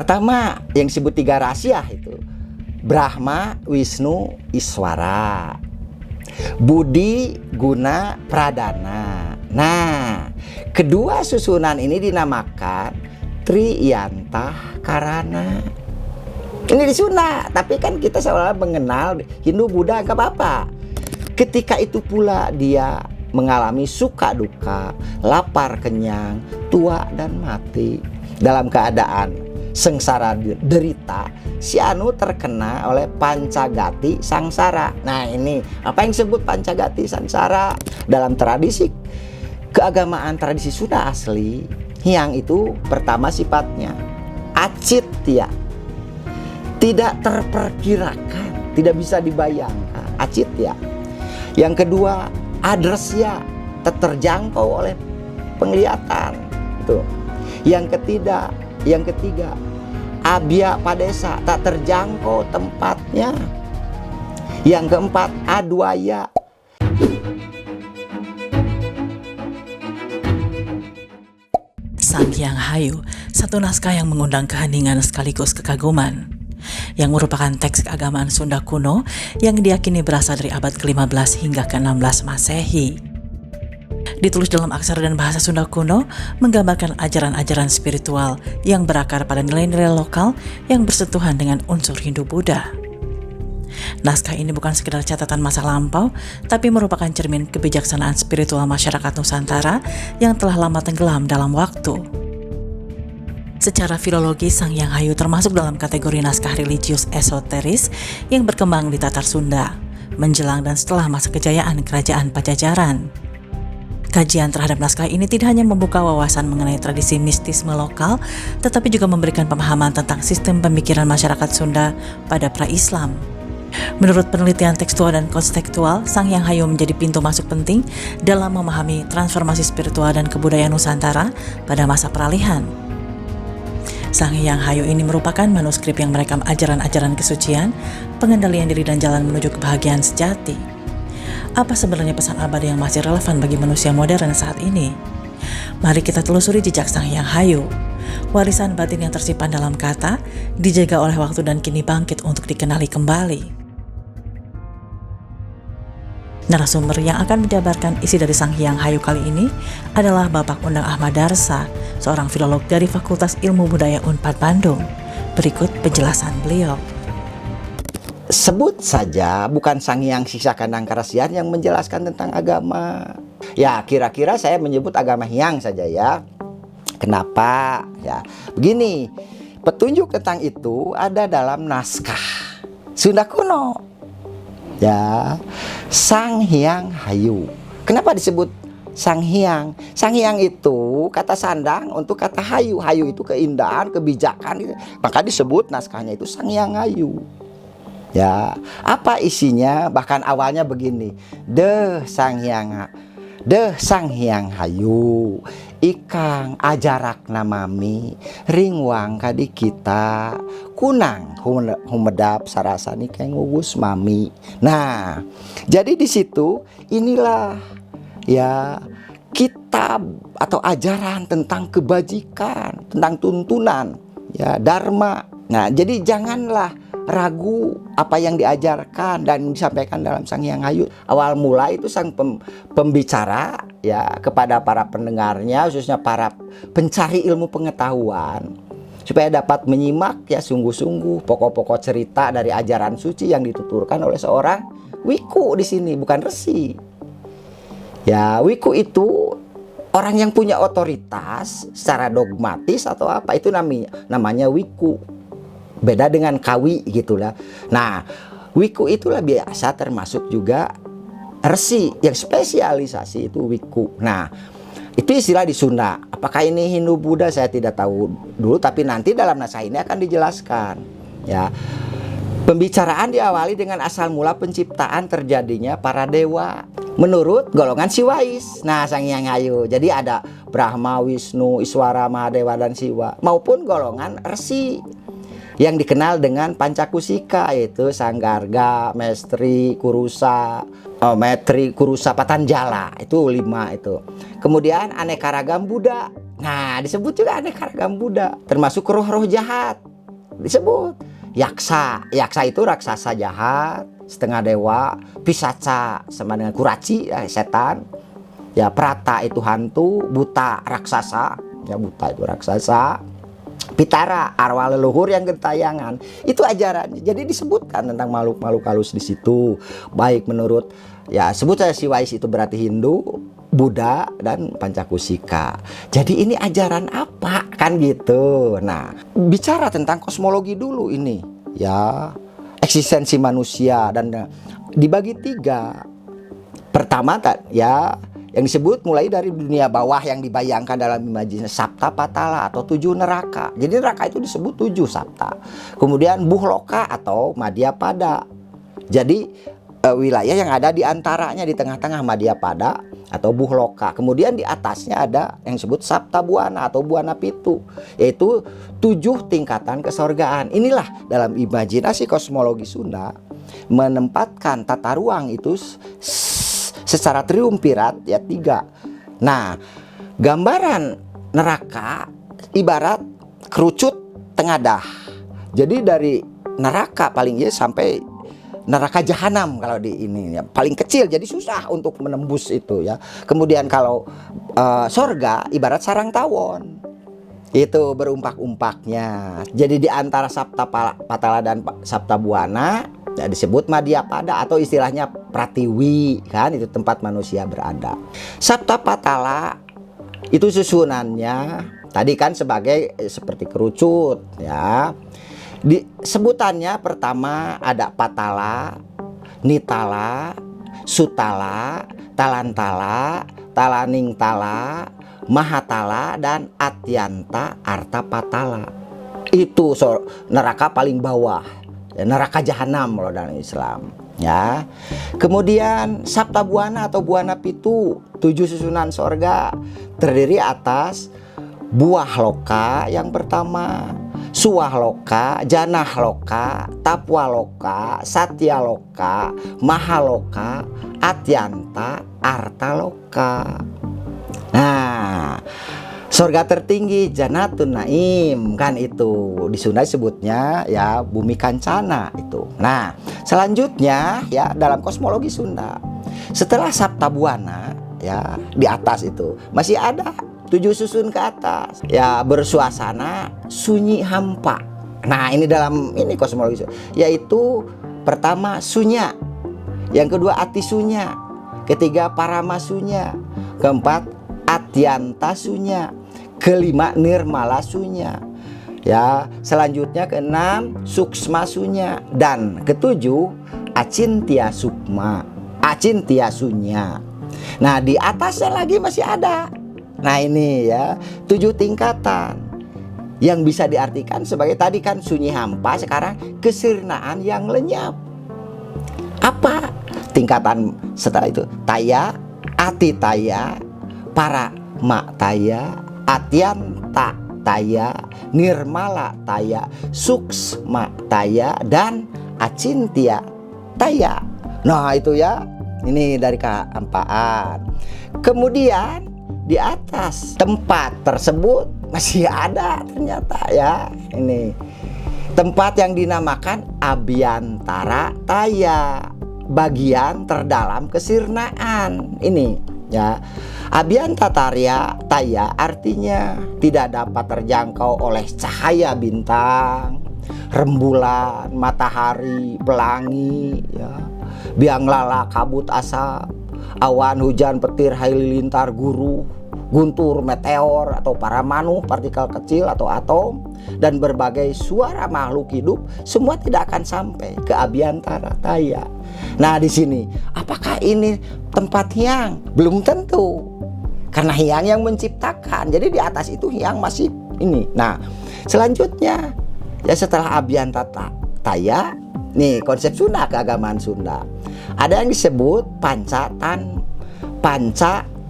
Pertama yang disebut tiga rahasia itu Brahma, Wisnu, Iswara, Budi, Guna, Pradana. Nah, kedua susunan ini dinamakan Triyantah Karana. Ini di Sunda, tapi kan kita seolah mengenal Hindu, Buddha, gak apa-apa. Ketika itu pula dia mengalami suka duka, lapar kenyang, tua dan mati. Dalam keadaan sengsara derita, si Anu terkena oleh pancagati sangsara. Nah ini, apa yang disebut pancagati sangsara? Dalam tradisi keagamaan tradisi Sunda asli, hyang itu pertama sifatnya acitya, tidak terperkirakan, tidak bisa dibayangkan, acitya. Yang kedua adresya, tak terjangkau oleh penglihatan. Itu. Yang ketiga abya padesa, tak terjangkau tempatnya. Yang keempat adwaya. Sang Hyang Hayu, satu naskah yang mengundang keheningan sekaligus kekaguman, yang merupakan teks keagamaan Sunda kuno yang diyakini berasal dari abad ke-15 hingga ke-16 Masehi. Ditulis dalam aksara dan bahasa Sunda kuno, menggambarkan ajaran-ajaran spiritual yang berakar pada nilai-nilai lokal yang bersentuhan dengan unsur Hindu-Buddha. Naskah ini bukan sekedar catatan masa lampau, tapi merupakan cermin kebijaksanaan spiritual masyarakat Nusantara yang telah lama tenggelam dalam waktu. Secara filologi, Sang Hyang Hayu termasuk dalam kategori naskah religius esoteris yang berkembang di Tatar Sunda, menjelang dan setelah masa kejayaan Kerajaan Pajajaran. Kajian terhadap naskah ini tidak hanya membuka wawasan mengenai tradisi mistisme lokal, tetapi juga memberikan pemahaman tentang sistem pemikiran masyarakat Sunda pada pra-Islam. Menurut penelitian tekstual dan konstekstual, Sang Hyang Hayu menjadi pintu masuk penting dalam memahami transformasi spiritual dan kebudayaan Nusantara pada masa peralihan. Sang Hyang Hayu ini merupakan manuskrip yang merekam ajaran-ajaran kesucian, pengendalian diri dan jalan menuju kebahagiaan sejati. Apa sebenarnya pesan abadi yang masih relevan bagi manusia modern saat ini? Mari kita telusuri jejak Sang Hyang Hayu. Warisan batin yang tersimpan dalam kata, dijaga oleh waktu dan kini bangkit untuk dikenali kembali. Narasumber yang akan menjabarkan isi dari Sang Hyang Hayu kali ini adalah Bapak Undang Ahmad Darsa, seorang filolog dari Fakultas Ilmu Budaya Unpad Bandung. Berikut penjelasan beliau. Sebut saja bukan Sang Hyang Sisa Kandang Karasian yang menjelaskan tentang agama. Ya, kira-kira saya menyebut agama Hyang saja ya. Kenapa? Ya, begini, petunjuk tentang itu ada dalam naskah Sunda kuno. Ya, Sang Hyang Hayu. Kenapa disebut Sang Hyang? Sang Hyang itu kata sandang untuk kata hayu. Hayu itu keindahan, kebijakan. Maka disebut naskahnya itu Sang Hyang Hayu. Ya, apa isinya? Bahkan awalnya begini. Deh Sang Hyang Hayu, ikang ajarak namami, ringwang kadi kita, kunang humedap sarasani kayak ngugus mami. Nah, jadi di situ inilah ya kitab atau ajaran tentang kebajikan, tentang tuntunan, ya dharma. Nah, jadi janganlah ragu apa yang diajarkan dan disampaikan dalam Sang Hyang Hayu. Awal mula itu sang pembicara ya kepada para pendengarnya, khususnya para pencari ilmu pengetahuan, supaya dapat menyimak ya sungguh-sungguh pokok-pokok cerita dari ajaran suci yang dituturkan oleh seorang wiku di sini, bukan resi. Ya, wiku itu orang yang punya otoritas secara dogmatis atau apa, itu namanya wiku. Beda dengan kawi gitulah. Nah, wiku itulah biasa termasuk juga resi yang spesialisasi itu wiku. Nah, itu istilah di Sunda. Apakah ini Hindu Buddha saya tidak tahu dulu, tapi nanti dalam naskah ini akan dijelaskan. Ya, pembicaraan diawali dengan asal mula penciptaan terjadinya para dewa menurut golongan Siwais. Nah, Sang Hyang Hayu. Jadi ada Brahma, Wisnu, Iswara, Mahadewa dan Siwa maupun golongan resi yang dikenal dengan Pancakusika, yaitu Sanggarga, Mestri, Kurusa, Patanjala, itu 5 itu. Kemudian aneka ragam Buddha. Nah, disebut juga aneka ragam Buddha, termasuk roh-roh jahat. disebut. Yaksa itu raksasa jahat, setengah dewa. Pisaca sama dengan kuraci, ya, setan. Ya, prata itu hantu, buta raksasa, ya buta itu raksasa. Pitara arwah leluhur yang gentayangan. Itu ajarannya. Jadi disebutkan tentang makhluk-makhluk halus di situ. Baik menurut ya sebut saya Siwais itu berarti Hindu, Buddha dan Pancakusika. Jadi ini ajaran apa kan gitu. Nah, bicara tentang kosmologi dulu ini ya, eksistensi manusia dan dibagi 3. Pertama ya yang disebut mulai dari dunia bawah yang dibayangkan dalam imajinasi Sapta Patala atau 7 neraka. Jadi neraka itu disebut 7 Sapta. Kemudian Buhloka atau Madhyapada. Jadi wilayah yang ada di antaranya di tengah-tengah Madhyapada atau Buhloka. Kemudian di atasnya ada yang disebut Sapta Buana atau Buana Pitu, yaitu 7 tingkatan kesorgaan. Inilah dalam imajinasi kosmologi Sunda menempatkan tata ruang itu secara triumvirat ya 3. Nah, gambaran neraka ibarat kerucut tengadah. Jadi dari neraka paling ya sampai neraka jahanam kalau di ini ya, paling kecil, jadi susah untuk menembus itu ya. Kemudian kalau sorga ibarat sarang tawon. Itu berumpak-umpaknya. Jadi di antara Sapta Patala dan Sapta Buana ya disebut Madhyapada atau istilahnya Pratiwi kan, itu tempat manusia berada. Sapta Patala itu susunannya tadi kan sebagai seperti kerucut ya. Sebutannya pertama ada Patala, Nitala, Sutala, Talantala, Talaningtala, Mahatala dan Atyanta Artapatala. Itu neraka paling bawah, neraka jahanam kalau dalam Islam ya. Kemudian Sapta Buana atau Buana Pitu, 7 susunan sorga, terdiri atas Buah Loka yang pertama, Suwah Loka, Janah Loka, Tapwa Loka, Satya Loka, Mahaloka, Atyanta Arta Loka. Nah, sorga tertinggi Janatun Naim kan itu di Sunda sebutnya ya bumi kancana itu. Nah, selanjutnya ya dalam kosmologi Sunda setelah Sapta Buana ya di atas itu masih ada 7 susun ke atas ya bersuasana sunyi hampa. Nah, ini dalam ini kosmologi Sunda, yaitu pertama Sunya, yang kedua Ati Sunya, ketiga Parama Sunya, keempat Atyanta Sunya, kelima Nirmala Sunya ya, selanjutnya keenam Suksma Sunya, dan ketujuh Acintya Sukma, Acintya Sunya. Nah, di atasnya lagi masih ada. Nah, ini ya 7 tingkatan yang bisa diartikan sebagai tadi kan sunyi hampa, sekarang kesirnaan yang lenyap. Apa tingkatan setelah itu? Taya, Atitaya, Parama Taya, Atyanta Taya, Nirmala Taya, Suksma Taya, dan Acintya Taya. Nah, itu ya, ini dari kehampaan. Kemudian di atas tempat tersebut masih ada ternyata ya, ini tempat yang dinamakan Abhyantara Taya, bagian terdalam kesirnaan. Ini ya, Abhyantara Taya artinya tidak dapat terjangkau oleh cahaya bintang, rembulan, matahari, pelangi ya, biang lala, kabut asap, awan, hujan, petir, halilintar, guru, guntur, meteor atau paramanu, partikel kecil atau atom, dan berbagai suara makhluk hidup, semua tidak akan sampai ke Abhyantara Taya. Nah, di sini apakah ini tempat Hyang? Belum tentu, karena Hyang yang menciptakan. Jadi di atas itu Hyang masih ini. Nah, selanjutnya ya setelah Abhyantara Taya, nih konsep Sunda, keagamaan Sunda, ada yang disebut Panca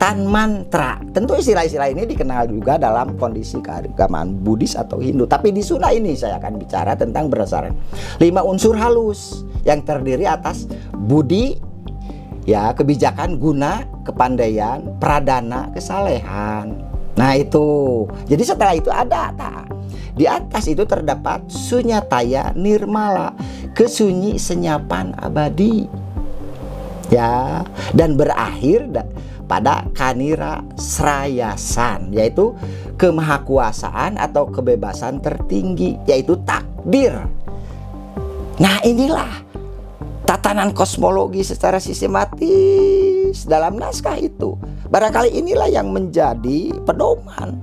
Tan Mantra. Tentu istilah-istilah ini dikenal juga dalam kondisi keagamaan Buddhis atau Hindu. Tapi di Sunda ini saya akan bicara tentang berdasarkan 5 unsur halus yang terdiri atas budi, ya, kebijakan, guna, kepandaian, pradana, kesalehan. Nah, itu. Jadi setelah itu ada di atas itu terdapat sunyataya nirmala, kesunyi senyapan abadi. Ya, dan berakhir pada kanira srayasan, yaitu kemahakuasaan atau kebebasan tertinggi, yaitu takdir. Nah, inilah tatanan kosmologi secara sistematis dalam naskah itu. Barangkali inilah yang menjadi pedoman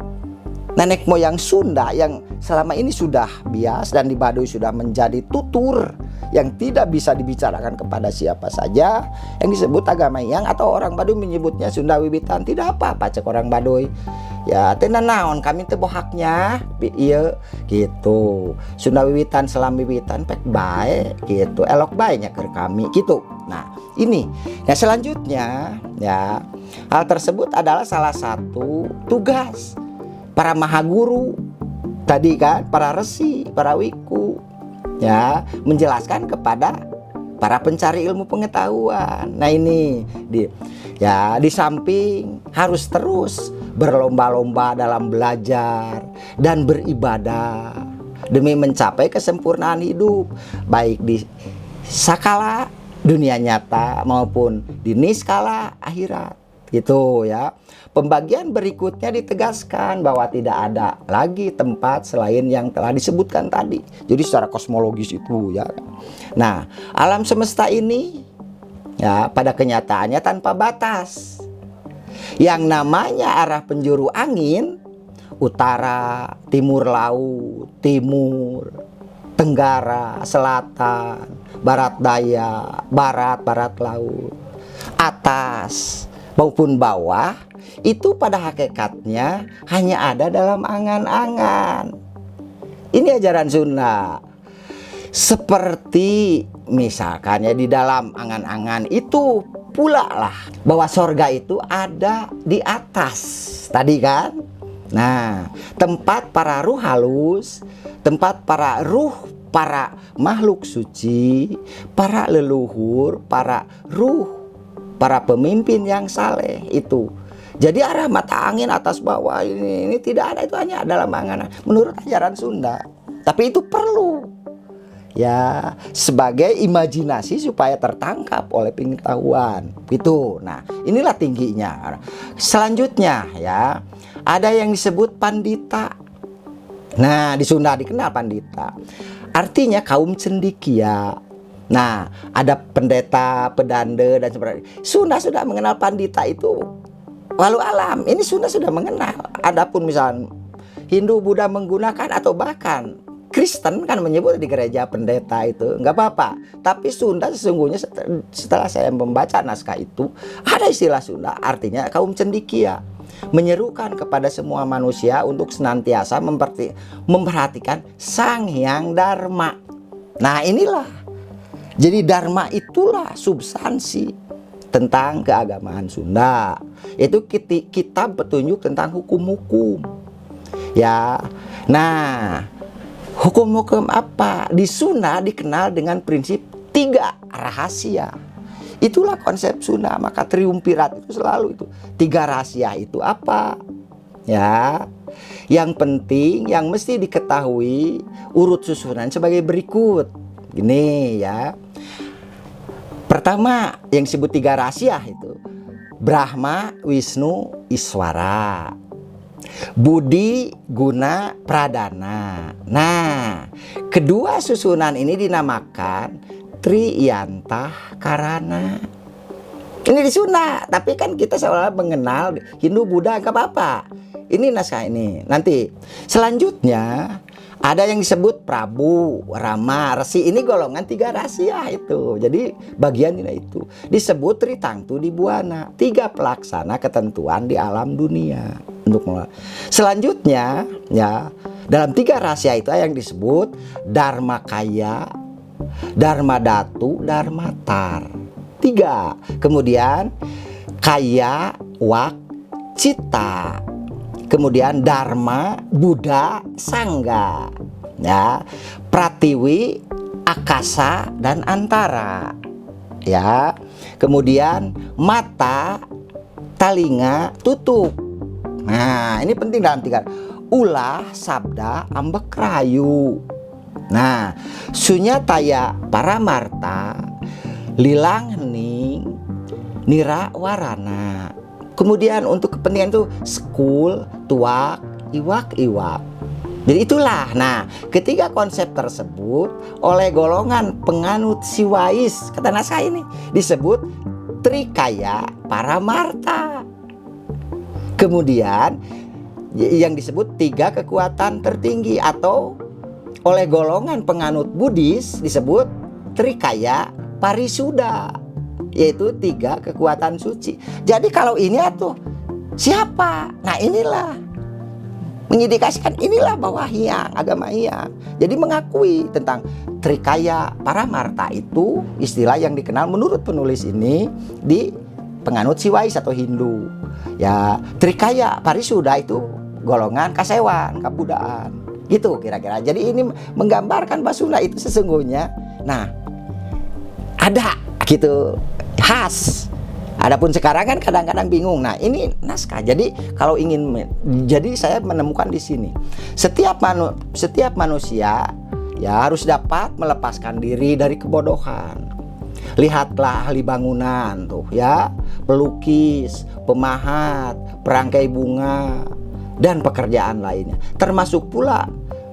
nenek moyang Sunda yang selama ini sudah bias dan di Baduy sudah menjadi tutur yang tidak bisa dibicarakan kepada siapa saja, yang disebut agama Hyang, atau orang Baduy menyebutnya Sunda Wiwitan. Tidak apa-apa cek orang Baduy. Ya, tenan naon kami teu bohaknya ieu gitu. Sunda Wiwitan Selam Wiwitan pek bae gitu. Elok bae nya keur kami gitu. Nah, ini. Nah, selanjutnya ya, hal tersebut adalah salah satu tugas para mahaguru tadi kan, para resi, para wiku, ya, menjelaskan kepada para pencari ilmu pengetahuan. Nah, ini di samping harus terus berlomba-lomba dalam belajar dan beribadah demi mencapai kesempurnaan hidup, baik di skala dunia nyata maupun di niskala akhirat. Gitu ya. Pembagian berikutnya ditegaskan bahwa tidak ada lagi tempat selain yang telah disebutkan tadi. Jadi secara kosmologis itu ya. Nah, alam semesta ini ya pada kenyataannya tanpa batas. Yang namanya arah penjuru angin, utara, timur laut, timur, tenggara, selatan, barat daya, barat laut, atas maupun bawah, itu pada hakikatnya hanya ada dalam angan-angan. Ini ajaran Sunda. Seperti misalkan ya di dalam angan-angan itu pula lah bahwa sorga itu ada di atas tadi kan. Nah, tempat para ruh halus, tempat para ruh, para makhluk suci, para leluhur, para ruh, para pemimpin yang saleh itu. Jadi arah mata angin atas bawah ini tidak ada, itu hanya dalam angan menurut ajaran Sunda. Tapi itu perlu ya sebagai imajinasi supaya tertangkap oleh pengetahuan gitu. Nah, inilah tingginya. Selanjutnya ya, ada yang disebut pandita. Nah, di Sunda dikenal pandita. Artinya kaum cendikia. Nah, ada pendeta, pedanda dan sebagainya. Sunda sudah mengenal pandita itu walau alam. Ini Sunda sudah mengenal. Adapun misalnya Hindu, Buddha menggunakan atau bahkan Kristen kan menyebut di gereja pendeta itu nggak apa-apa. Tapi Sunda sesungguhnya setelah saya membaca naskah itu ada istilah Sunda artinya kaum cendikia, menyerukan kepada semua manusia untuk senantiasa memperhatikan Sang Hyang Dharma. Nah, inilah. Jadi Dharma itulah substansi tentang keagamaan Sunda. Itu kitab petunjuk tentang hukum-hukum. Ya. Nah, hukum-hukum apa? Di Sunda dikenal dengan prinsip 3 rahasia. Itulah konsep Sunda. Maka triumvirat itu selalu itu. 3 rahasia itu apa? Ya. Yang penting, yang mesti diketahui urut susunan sebagai berikut. Gini ya. Pertama yang disebut 3 rahasia itu Brahma, Wisnu, Iswara, Budi, Guna, Pradana. Nah, kedua susunan ini dinamakan Triyantah Karana. Ini di Sunda, tapi kan kita seolah mengenal Hindu, Buddha, gak apa-apa. Ini naskah ini. Nanti selanjutnya ada yang disebut Prabu, Rama, Resi. Ini golongan 3 rahasia itu. Jadi bagian ini itu disebut Tritangtu di Buana, 3 pelaksana ketentuan di alam dunia. Selanjutnya ya, dalam 3 rahasia itu yang disebut Dharmakaya, Dharmadatu, Dharmatar. 3. Kemudian Kaya, Wak, Cita. Kemudian Dharma, Buddha, Sangga. Ya, Pratiwi, Akasa dan Antara. Ya. Kemudian mata, talinga, tutup. Nah, ini penting dalam 3. ulah sabda ambek rayu. Nah, sunyataya paramarta lilang hening nira warana. Kemudian untuk kepentingan itu sekul, tuak, iwak. Jadi itulah. Nah, ketiga konsep tersebut oleh golongan penganut siwais, kata naskah ini, disebut trikaya paramarta. Kemudian yang disebut tiga kekuatan tertinggi atau oleh golongan penganut Buddhis disebut trikaya parisuda, yaitu tiga kekuatan suci. Jadi kalau ini atuh siapa? Nah, inilah mengindikasikan inilah bahwa Hyang, agama Hyang. Jadi mengakui tentang trikaya paramarta itu istilah yang dikenal menurut penulis ini di penganut siwais atau Hindu. Ya, trikaya parisuda itu golongan kasewan, kabudaan. Gitu kira-kira. Jadi ini menggambarkan bahwa Sunda itu sesungguhnya ada gitu khas. Adapun sekarang kan kadang-kadang bingung. Nah, ini naskah. Jadi kalau jadi saya menemukan di sini setiap manusia ya harus dapat melepaskan diri dari kebodohan. Lihatlah ahli bangunan tuh ya, pelukis, pemahat, perangkai bunga dan pekerjaan lainnya. Termasuk pula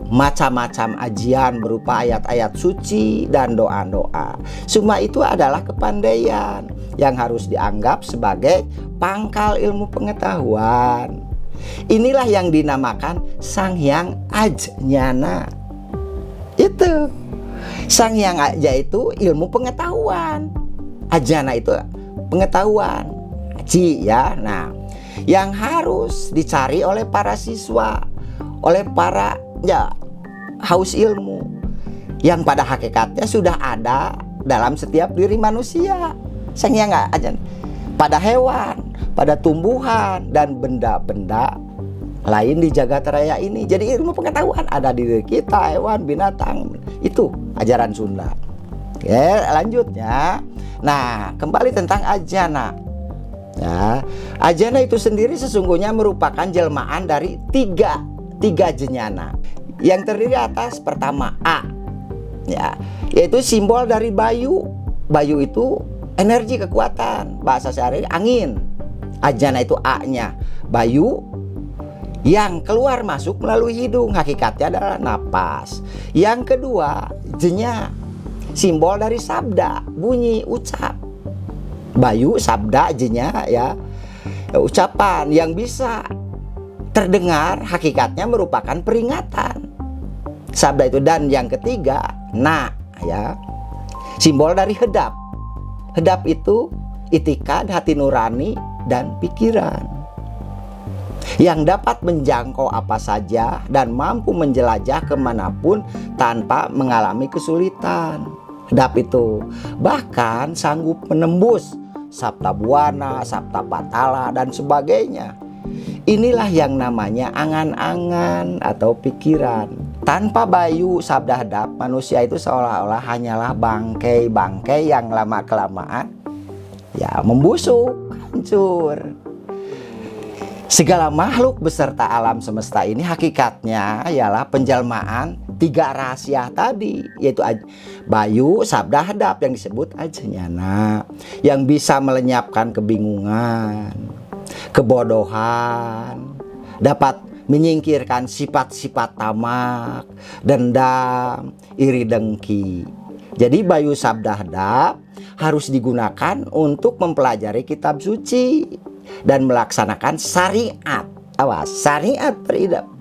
macam-macam ajian berupa ayat-ayat suci dan doa-doa. Semua itu adalah kepandaian yang harus dianggap sebagai pangkal ilmu pengetahuan. Inilah yang dinamakan Sang Hyang Ajñana. Itu Sang Hyang Aja itu ilmu pengetahuan, Ajñana itu pengetahuan, Aji ya. Nah, yang harus dicari oleh para siswa, oleh para haus ilmu yang pada hakikatnya sudah ada dalam setiap diri manusia. Sang Hyang Ajñana pada hewan, pada tumbuhan dan benda-benda lain di jagat raya ini. Jadi ilmu pengetahuan ada di diri kita, hewan, binatang. Itu ajaran Sunda. Oke, lanjutnya. Nah, kembali tentang Ajñana. Ya, Ajñana itu sendiri sesungguhnya merupakan jelmaan dari tiga jñana yang terdiri atas pertama A, ya, yaitu simbol dari bayu. Bayu itu energi kekuatan, bahasa sehari angin. Ajñana itu A-nya bayu yang keluar masuk melalui hidung, hakikatnya adalah napas. Yang kedua jnya, simbol dari sabda, bunyi, ucap. Bayu, sabda, jnya ya, ucapan yang bisa terdengar, hakikatnya merupakan peringatan. Sabda itu. Dan yang ketiga na ya, simbol dari hedap. Hedap itu itikad, hati nurani dan pikiran yang dapat menjangkau apa saja dan mampu menjelajah kemanapun tanpa mengalami kesulitan. Hedap itu bahkan sanggup menembus Sabta Buana, Sabta Patala dan sebagainya. Inilah yang namanya angan-angan atau pikiran. Tanpa bayu sabda hedap, manusia itu seolah-olah hanyalah bangkai-bangkai yang lama-kelamaan ya membusuk, hancur. Segala makhluk beserta alam semesta ini hakikatnya ialah penjelmaan tiga rahasia tadi, yaitu bayu, sabda, hedap yang disebut Ajñana, yang bisa melenyapkan kebingungan, kebodohan, dapat menyingkirkan sifat-sifat tamak, dendam, iri dengki. Jadi bayu, sabda, hedap harus digunakan untuk mempelajari kitab suci dan melaksanakan syariat. Awas, syariat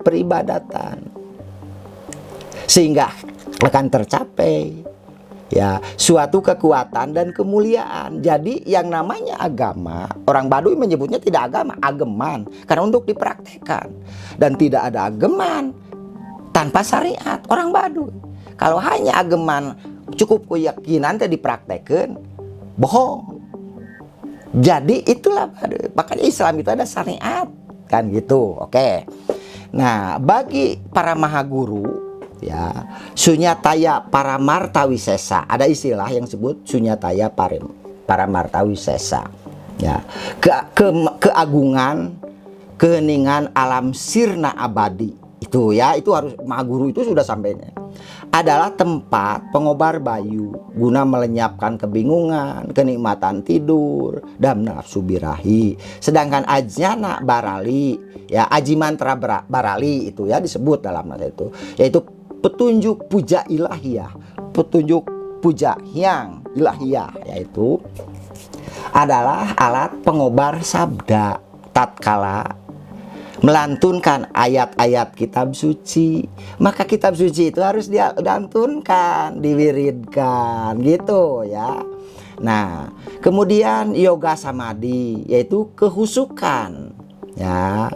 peribadatan, sehingga akan tercapai ya suatu kekuatan dan kemuliaan. Jadi yang namanya agama, orang Baduy menyebutnya tidak agama, ageman, karena untuk dipraktekkan. Dan tidak ada ageman tanpa syariat orang Baduy. Kalau hanya ageman cukup keyakinan tidak dipraktekkan, bohong. Jadi itulah, makanya Islam itu ada syariat kan gitu. Oke. Nah, bagi para mahaguru ya, sunyataya paramarta wisesa, ada istilah yang disebut sunyataya paramarta wisesa ya, keagungan, keheningan alam sirna abadi itu ya, itu harus Mahaguru itu sudah sampainya. Adalah tempat pengobar bayu guna melenyapkan kebingungan, kenikmatan tidur, dan nafsu birahi. Sedangkan ajnana barali, ya aji mantra barali itu ya disebut dalam nasihat itu, yaitu petunjuk puja ilahiyah, petunjuk puja hyang ilahiyah, yaitu adalah alat pengobar sabda tatkala melantunkan ayat-ayat kitab suci. Maka kitab suci itu harus dilantunkan, diwiridkan gitu ya. Nah, kemudian yoga samadhi, yaitu kehusukan ya.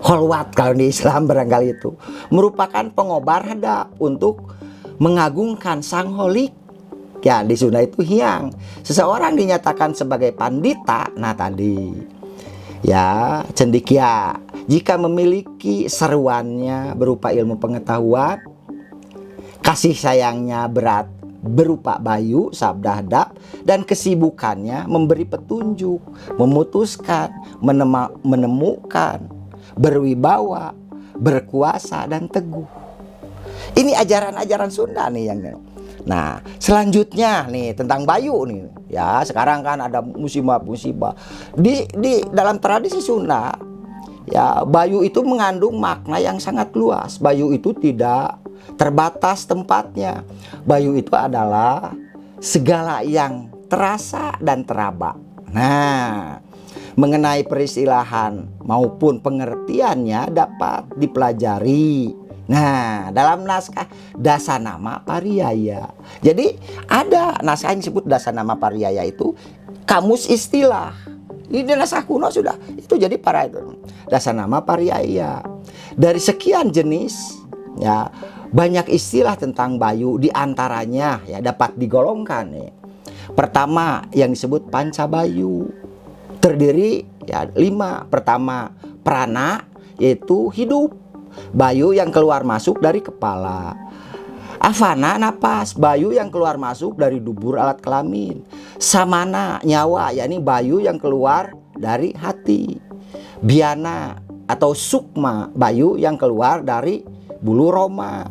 Kholwat kalau di Islam barangkali itu merupakan pengobar hadap untuk mengagungkan sang holik. Ya, di Sunda itu hyang. Seseorang dinyatakan sebagai pandita, nah tadi ya cendekia jika memiliki seruannya berupa ilmu pengetahuan, kasih sayangnya berat berupa bayu, sabda hadap, dan kesibukannya memberi petunjuk, memutuskan, menemukan, berwibawa, berkuasa, dan teguh. Ini ajaran-ajaran Sunda nih yang. Nah, selanjutnya nih tentang bayu nih. Ya, sekarang kan ada musibah-musibah. Di dalam tradisi Sunda, ya, bayu itu mengandung makna yang sangat luas. Bayu itu tidak terbatas tempatnya. Bayu itu adalah segala yang terasa dan teraba. Nah, mengenai peristilahan maupun pengertiannya dapat dipelajari. Nah, dalam naskah Dasanama Pariyaya. Jadi ada naskah yang disebut Dasanama Pariyaya itu kamus istilah. Ini naskah kuno sudah. Itu jadi para itu Dasanama Pariyaya. Dari sekian jenis ya, banyak istilah tentang bayu, di antaranya ya dapat digolongkan nih. Pertama yang disebut Pancabayu. Terdiri ya 5. Pertama prana, yaitu hidup. Bayu yang keluar masuk dari kepala. Afana, napas, bayu yang keluar masuk dari dubur alat kelamin. Samana, nyawa, yakni bayu yang keluar dari hati. Biana atau sukma, bayu yang keluar dari bulu roma.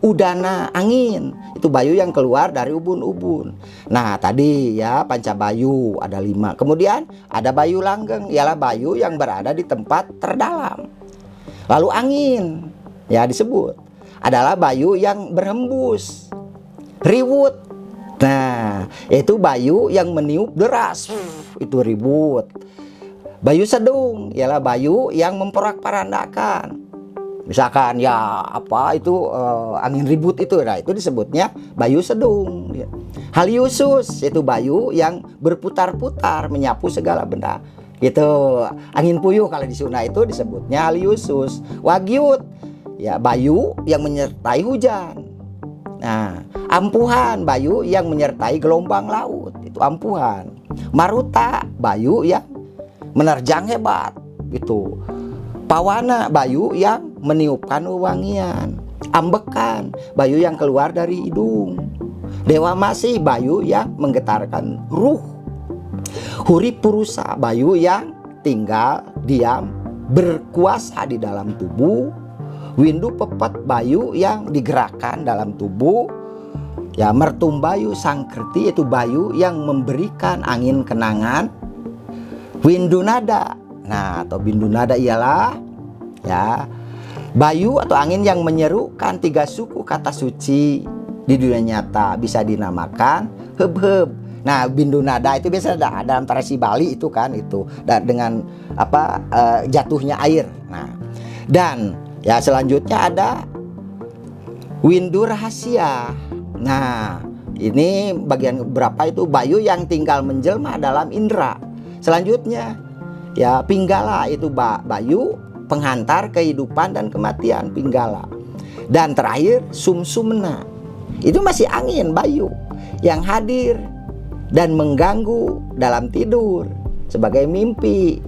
Udana, angin, itu bayu yang keluar dari ubun-ubun. Nah tadi ya Pancabayu ada 5. Kemudian ada bayu langgeng, ialah bayu yang berada di tempat terdalam. Lalu angin ya disebut adalah bayu yang berhembus. Riwut, nah itu bayu yang meniup deras, itu riwut. Bayu sedung ialah bayu yang memporak-parandakan. Misalkan ya apa itu angin ribut itu, nah itu disebutnya bayu sedung. Haliusus itu bayu yang berputar-putar menyapu segala benda. Gitu. Angin puyuh kalau di Sunda itu disebutnya haliusus. Wagyut ya bayu yang menyertai hujan. Nah, ampuhan bayu yang menyertai gelombang laut, itu ampuhan. Maruta bayu yang menerjang hebat, itu. Pawana bayu yang meniupkan wewangian. Ambekan bayu yang keluar dari hidung. Dewa Masih bayu yang menggetarkan ruh. Huri Purusa bayu yang tinggal diam berkuasa di dalam tubuh. Windu Pepet bayu yang digerakkan dalam tubuh. Ya, Mertumbayu Sangkriti itu bayu yang memberikan angin kenangan. Windu Nada, nah atau Bindu Nada ialah ya bayu atau angin yang menyerukan 3 suku kata suci di dunia nyata, bisa dinamakan heb-heb. Nah, bindu nada itu biasa ada dalam tradisi Bali itu kan itu dengan apa jatuhnya air. Nah, dan ya selanjutnya ada windu rahasia. Nah, ini bagian berapa itu bayu yang tinggal menjelma dalam indera. Selanjutnya ya pinggala itu bayu penghantar kehidupan dan kematian, pinggala. Dan terakhir sumsumna. Itu masih angin bayu yang hadir dan mengganggu dalam tidur sebagai mimpi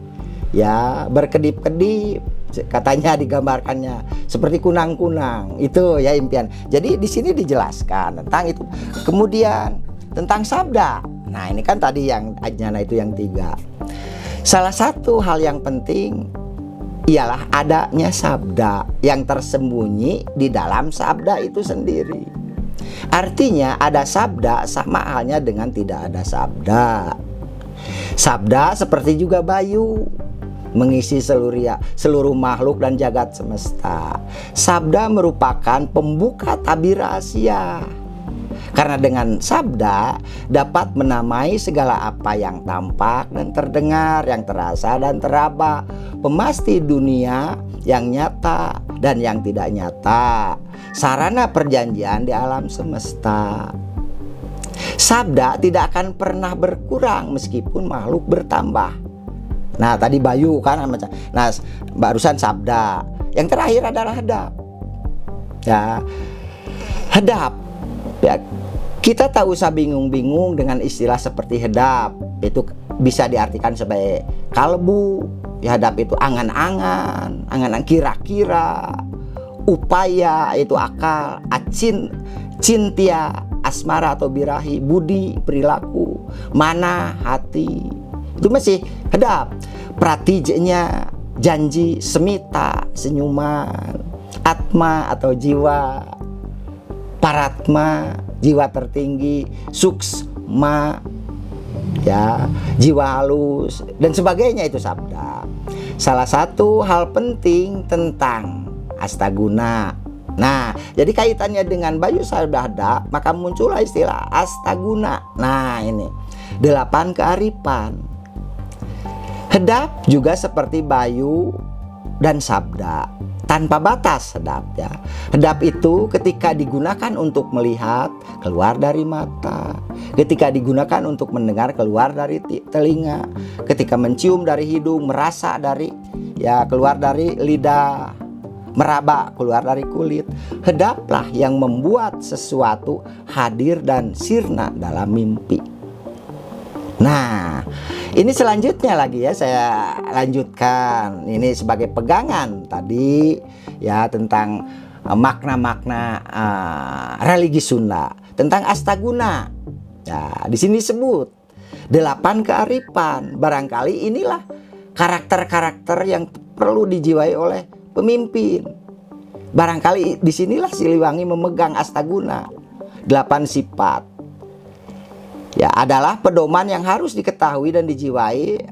ya, berkedip-kedip, katanya digambarkannya seperti kunang-kunang, itu ya impian. Jadi di sini dijelaskan tentang itu. Kemudian tentang sabda, nah ini kan tadi yang ajnana itu yang 3. Salah satu hal yang penting ialah adanya sabda yang tersembunyi di dalam sabda itu sendiri. Artinya ada sabda sama halnya dengan tidak ada sabda. Sabda seperti juga bayu, mengisi seluruh makhluk dan jagat semesta. Sabda merupakan pembuka tabir rahasia. Karena dengan sabda dapat menamai segala apa yang tampak dan terdengar, yang terasa dan teraba, pemasti dunia yang nyata dan yang tidak nyata, sarana perjanjian di alam semesta. Sabda tidak akan pernah berkurang meskipun makhluk bertambah. Nah, tadi bayu kan, nah barusan sabda. Yang terakhir adalah hadap. Ya, hadap. Ya, kita tak usah bingung-bingung dengan istilah seperti hadap. Itu bisa diartikan sebagai kalbu. Ya, hadap itu angan-angan, angan-angan kira-kira, upaya itu akal, cintia, asmara atau birahi, budi, perilaku, mana, hati. Itu masih hadap. Pratijanya, janji, semita, senyuman, atma atau jiwa, paratma, jiwa tertinggi, suksma, ya, jiwa halus dan sebagainya, itu sabda. Salah satu hal penting tentang astaguna. Nah, jadi kaitannya dengan bayu sabda hadap, maka muncullah istilah astaguna. Nah, ini 8 kearifan. Hadap juga seperti bayu dan sabda, tanpa batas hadap, ya. Hadap itu ketika digunakan untuk melihat, keluar dari mata. Ketika digunakan untuk mendengar, keluar dari telinga. Ketika mencium dari hidung, merasa dari, ya, keluar dari lidah, meraba keluar dari kulit. Hadaplah yang membuat sesuatu hadir dan sirna dalam mimpi. Nah, ini selanjutnya lagi ya, saya lanjutkan. Ini sebagai pegangan tadi ya tentang makna-makna religi Sunda, tentang astaguna. Ya, di sini disebut 8 kearifan. Barangkali inilah karakter-karakter yang perlu dijiwai oleh pemimpin. Barangkali disinilah Siliwangi memegang astaguna, 8 sifat. Ya, adalah pedoman yang harus diketahui dan dijiwai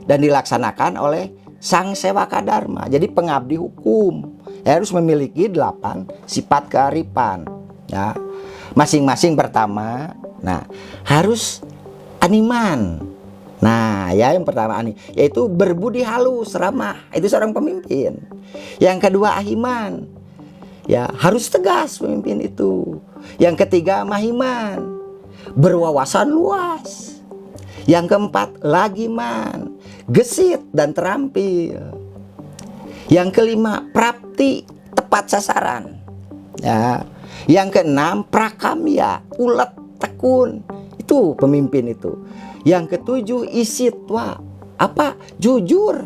dan dilaksanakan oleh sang sewaka dharma. Jadi pengabdi hukum harus memiliki 8 sifat kearifan. Ya, masing-masing pertama. Nah, harus animan. Nah, ya, yang pertama yaitu berbudi halus, ramah. Itu seorang pemimpin. Yang kedua ahiman. Ya, harus tegas pemimpin itu. Yang ketiga mahiman, berwawasan luas. Yang keempat lagiman, gesit dan terampil. Yang kelima prapti, tepat sasaran. Ya. Yang keenam prakamya, ulet, tekun. Itu pemimpin itu. Yang ketujuh isitwa, apa? Jujur.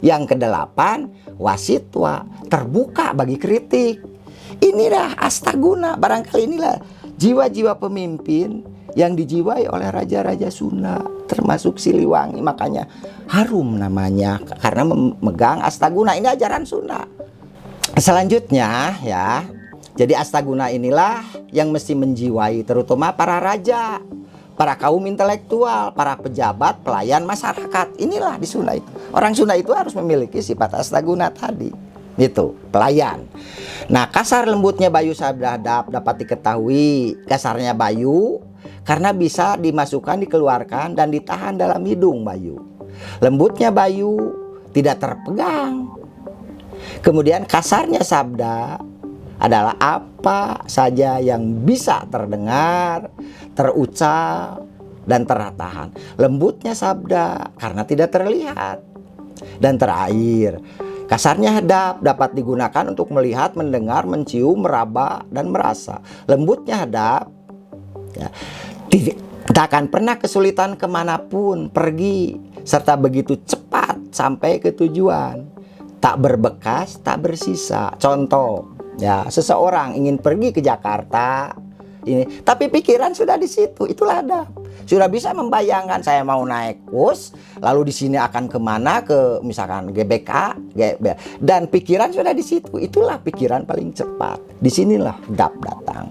Yang kedelapan wasitwa, terbuka bagi kritik. Inilah astaguna. Barangkali inilah jiwa-jiwa pemimpin yang dijiwai oleh raja-raja Sunda, termasuk Siliwangi. Makanya harum namanya karena memegang astaguna. Ini ajaran Sunda. Selanjutnya ya, jadi astaguna inilah yang mesti menjiwai terutama para raja, para kaum intelektual, para pejabat, pelayan masyarakat. Inilah di Sunda itu. Orang Sunda itu harus memiliki sifat astaguna tadi. Itu pelayan. Nah, kasar lembutnya bayu sabda hadap dapat diketahui. Kasarnya bayu karena bisa dimasukkan, dikeluarkan dan ditahan dalam hidung bayu. Lembutnya bayu tidak terpegang. Kemudian kasarnya sabda adalah apa saja yang bisa terdengar, terucap dan tertahan. Lembutnya sabda karena tidak terlihat. Dan terakhir, kasarnya hadap dapat digunakan untuk melihat, mendengar, mencium, meraba, dan merasa. Lembutnya hadap ya, tidak akan pernah kesulitan kemanapun pergi, serta begitu cepat sampai ke tujuan. Tak berbekas, tak bersisa. Contoh, ya, seseorang ingin pergi ke Jakarta, ini, tapi pikiran sudah di situ, itulah adab. Sudah bisa membayangkan saya mau naik bus, lalu di sini akan kemana, ke misalkan GBK, dan pikiran sudah di situ. Itulah pikiran paling cepat. Disinilah adab datang.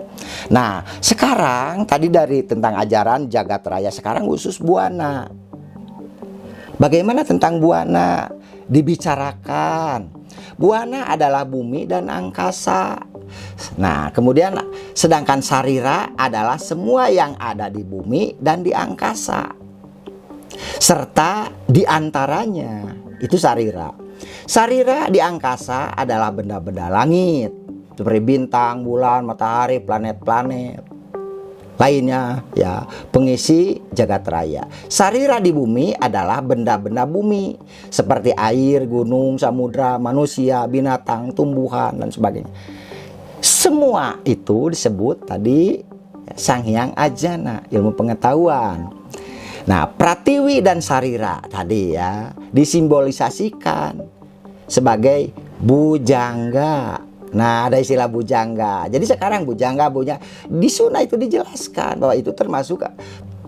Nah, sekarang tadi dari tentang ajaran jagat raya, sekarang khusus Buana. Bagaimana tentang Buana? Dibicarakan. Buana adalah bumi dan angkasa. Nah, kemudian sedangkan sarira adalah semua yang ada di bumi dan di angkasa. Serta di antaranya itu sarira. Sarira di angkasa adalah benda-benda langit seperti bintang, bulan, matahari, planet-planet lainnya ya, pengisi jagat raya. Sarira di bumi adalah benda-benda bumi seperti air, gunung, samudra, manusia, binatang, tumbuhan dan sebagainya. Semua itu disebut tadi Sang Hyang Ajana, ilmu pengetahuan. Nah, pratiwi dan sarira tadi ya disimbolisasikan sebagai bujangga. Nah, ada istilah bujangga. Jadi sekarang bujangga di Sunda itu dijelaskan bahwa itu termasuk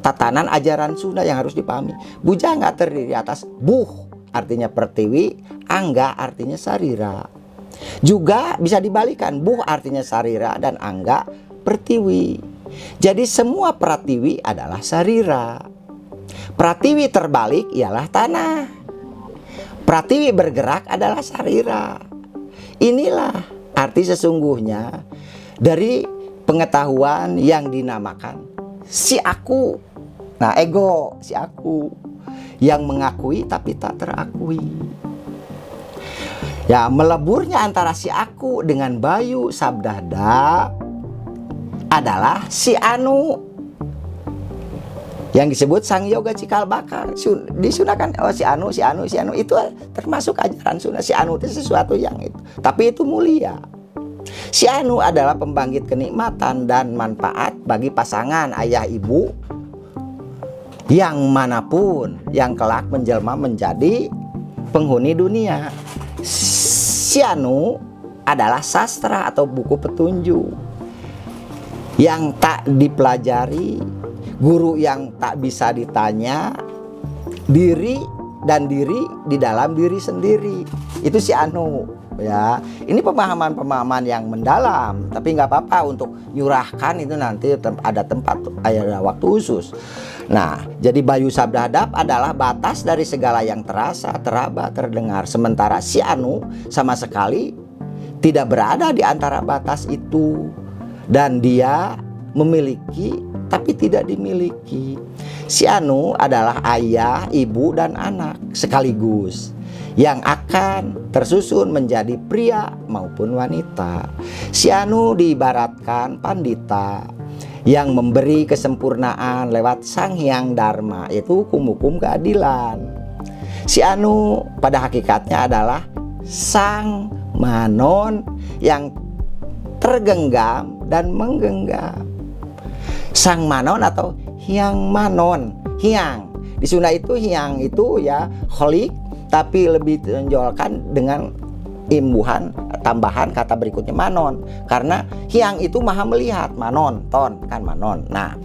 tatanan ajaran Sunda yang harus dipahami. Bujangga terdiri atas buh artinya pertiwi, angga artinya sarira. Juga bisa dibalikan, buh artinya sarira dan angga pertiwi. Jadi semua pratiwi adalah sarira. Pratiwi terbalik ialah tanah. Pratiwi bergerak adalah sarira. Inilah arti sesungguhnya dari pengetahuan yang dinamakan si aku. Nah, ego, si aku yang mengakui tapi tak terakui. Ya, meleburnya antara si aku dengan Bayu Sabdada adalah si Anu yang disebut Sang Yoga Cikal Bakal. Disunahkan si Anu itu termasuk ajaran Sunda. Si Anu itu sesuatu yang itu, tapi itu mulia. Si Anu adalah pembangkit kenikmatan dan manfaat bagi pasangan ayah ibu yang manapun yang kelak menjelma menjadi penghuni dunia. Si Anu adalah sastra atau buku petunjuk yang tak dipelajari, guru yang tak bisa ditanya, diri di dalam diri sendiri. Itu si Anu ya. Ini pemahaman yang mendalam, tapi nggak apa-apa untuk nyurahkan itu nanti ada tempat, ada waktu khusus. Nah, jadi Bayu Sabdadap adalah batas dari segala yang terasa, teraba, terdengar. Sementara si Anu sama sekali tidak berada di antara batas itu, dan dia memiliki tapi tidak dimiliki. Si Anu adalah ayah, ibu, dan anak sekaligus yang akan tersusun menjadi pria maupun wanita. Si Anu diibaratkan pandita yang memberi kesempurnaan lewat Sang Hyang Dharma, yaitu hukum-hukum keadilan. Si Anu pada hakikatnya adalah Sang Manon yang tergenggam dan menggenggam. Sang Manon atau Hyang Manon. Hyang di Sunda itu Hyang itu ya holik, tapi lebih ditonjolkan dengan imbuhan tambahan kata berikutnya Manon, karena Hyang itu maha melihat, Manon ton kan Manon. Nah,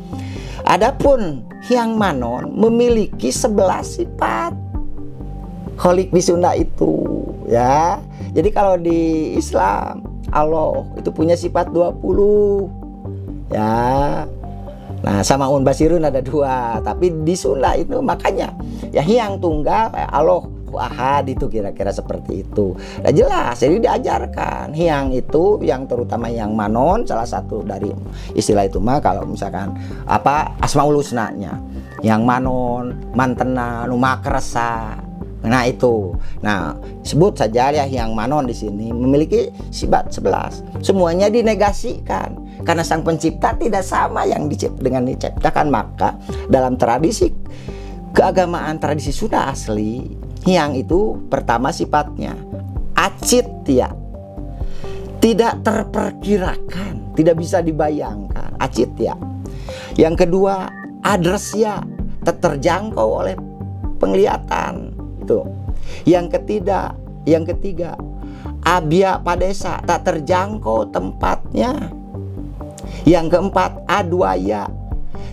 adapun Hyang Manon memiliki 11 sifat holik di Sunda itu ya. Jadi kalau di Islam Allah itu punya sifat 20 ya. Nah, Samaun Basirun ada 2, tapi di Sunda itu makanya ya Hyang Tunggal, Allah Ahad, itu kira-kira seperti itu. Nah, jelas jadi diajarkan Hyang itu yang terutama yang Manon, salah satu dari istilah itu mah kalau misalkan apa Asmaul Husna-nya. Yang Manon, Mantena, Numakresa. Nah, itu. Nah, sebut saja ya Hyang Manon di sini memiliki sifat 11. Semuanya dinegasikan karena Sang Pencipta tidak sama yang dengan diciptakan. Maka dalam tradisi keagamaan, tradisi Sunda asli, Hyang itu pertama sifatnya acitya, tidak terperkirakan, tidak bisa dibayangkan, acitya. Yang kedua adresya, terjangkau oleh penglihatan itu. Yang ketiga abya padesa, tak terjangkau tempatnya. Yang keempat, adwaya.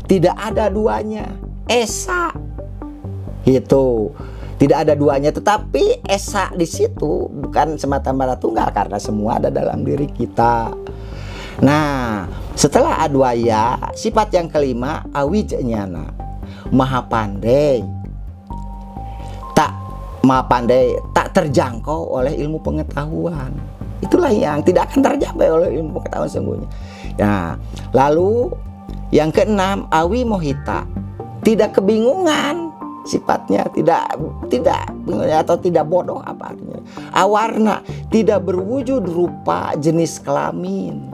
Tidak ada duanya. Esa. Itu. Tidak ada duanya, tetapi esa di situ bukan semata-mata tunggal karena semua ada dalam diri kita. Nah, setelah adwaya, sifat yang kelima awijnyana. Maha pandai. Maha pandai, tak terjangkau oleh ilmu pengetahuan. Itulah yang tidak akan tercapai oleh ilmu pengetahuan sesungguhnya. Nah, lalu yang keenam awi mohita. Tidak kebingungan. Sifatnya tidak atau tidak bodoh, apa artinya? Awarna, tidak berwujud rupa jenis kelamin.